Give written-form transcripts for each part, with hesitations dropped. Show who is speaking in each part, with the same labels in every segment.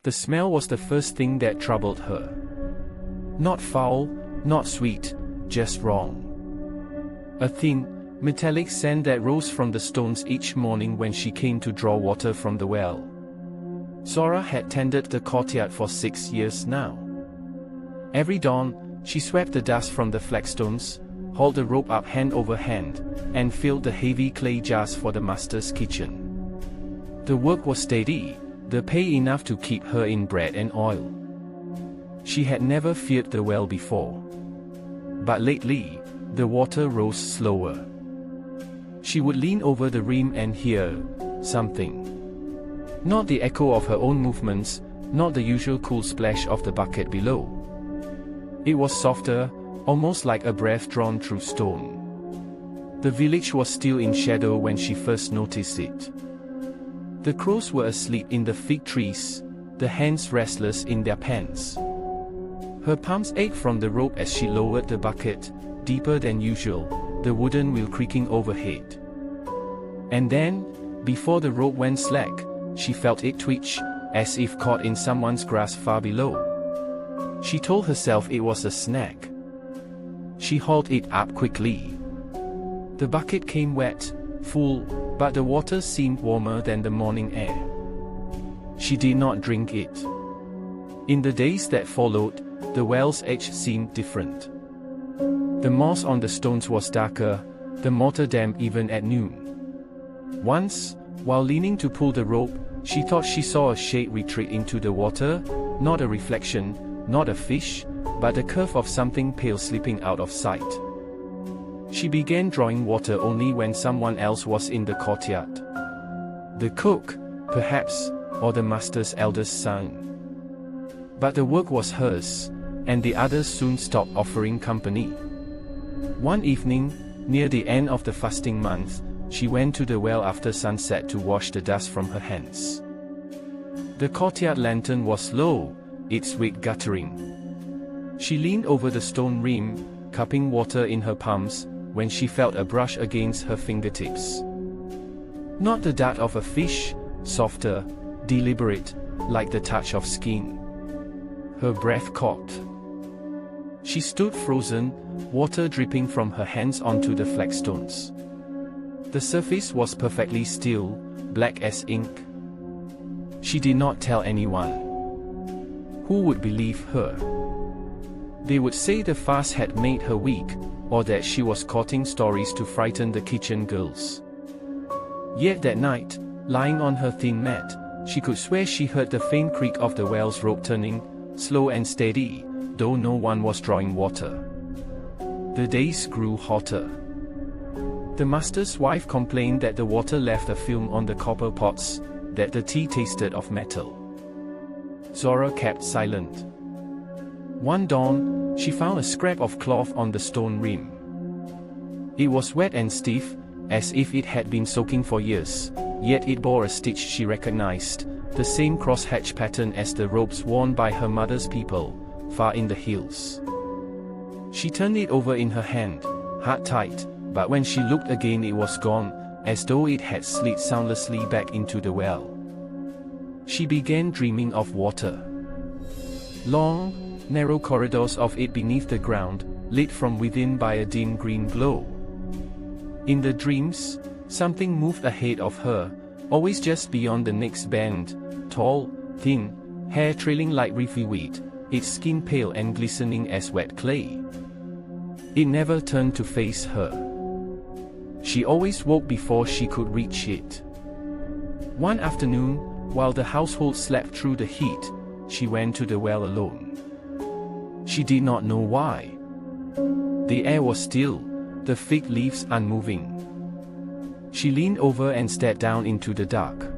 Speaker 1: The smell was the first thing that troubled her. Not foul, not sweet, just wrong. A thin, metallic scent that rose from the stones each morning when she came to draw water from the well. Zahra had tended the courtyard for 6 years now. Every dawn, she swept the dust from the flagstones, hauled the rope up hand over hand, and filled the heavy clay jars for the master's kitchen. The work was steady, the pay enough to keep her in bread and oil. She had never feared the well before. But lately, the water rose slower. She would lean over the rim and hear something. Not the echo of her own movements, not the usual cool splash of the bucket below. It was softer, almost like a breath drawn through stone. The village was still in shadow when she first noticed it. The crows were asleep in the fig trees, the hens restless in their pens. Her palms ached from the rope as she lowered the bucket, deeper than usual, the wooden wheel creaking overhead. And then, before the rope went slack, she felt it twitch, as if caught in someone's grasp far below. She told herself it was a snag. She hauled it up quickly. The bucket came wet, full, but the water seemed warmer than the morning air. She did not drink it. In the days that followed, the well's edge seemed different. The moss on the stones was darker, the mortar damp even at noon. Once, while leaning to pull the rope, she thought she saw a shade retreat into the water, not a reflection, not a fish, but the curve of something pale slipping out of sight. She began drawing water only when someone else was in the courtyard. The cook, perhaps, or the master's eldest son. But the work was hers, and the others soon stopped offering company. One evening, near the end of the fasting month, she went to the well after sunset to wash the dust from her hands. The courtyard lantern was low, its wick guttering. She leaned over the stone rim, cupping water in her palms, when she felt a brush against her fingertips. Not the dart of a fish, softer, deliberate, like the touch of skin. Her breath caught. She stood frozen, water dripping from her hands onto the flagstones. The surface was perfectly still, black as ink. She did not tell anyone. Who would believe her? They would say the fast had made her weak, or that she was courting stories to frighten the kitchen girls. Yet that night, lying on her thin mat, she could swear she heard the faint creak of the well's rope turning, slow and steady, though no one was drawing water. The days grew hotter. The master's wife complained that the water left a film on the copper pots, that the tea tasted of metal. Zahra kept silent. One dawn, she found a scrap of cloth on the stone rim. It was wet and stiff, as if it had been soaking for years, yet it bore a stitch she recognized, the same crosshatch pattern as the ropes worn by her mother's people, far in the hills. She turned it over in her hand, heart tight, but when she looked again it was gone, as though it had slid soundlessly back into the well. She began dreaming of water. Long, narrow corridors of it beneath the ground, lit from within by a dim green glow. In the dreams, something moved ahead of her, always just beyond the next bend, tall, thin, hair trailing like leafy wheat, its skin pale and glistening as wet clay. It never turned to face her. She always woke before she could reach it. One afternoon, while the household slept through the heat, she went to the well alone. She did not know why. The air was still, the fig leaves unmoving. She leaned over and stared down into the dark.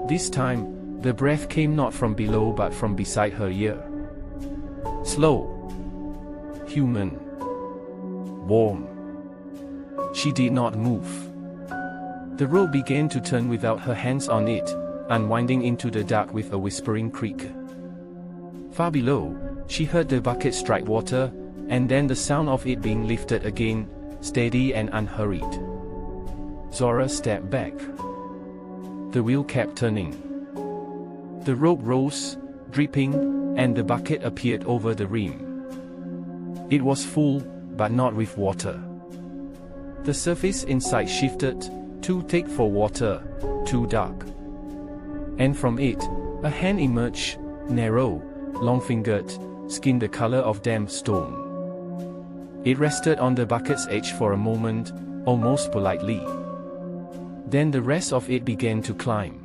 Speaker 1: This time, the breath came not from below but from beside her ear. Slow. Human. Warm. She did not move. The rope began to turn without her hands on it, unwinding into the dark with a whispering creak. Far below, she heard the bucket strike water, and then the sound of it being lifted again, steady and unhurried. Zahra stepped back. The wheel kept turning. The rope rose, dripping, and the bucket appeared over the rim. It was full, but not with water. The surface inside shifted, too thick for water, too dark. And from it, a hand emerged, narrow, long-fingered, skin the color of damp stone. It rested on the bucket's edge for a moment, almost politely. Then the rest of it began to climb.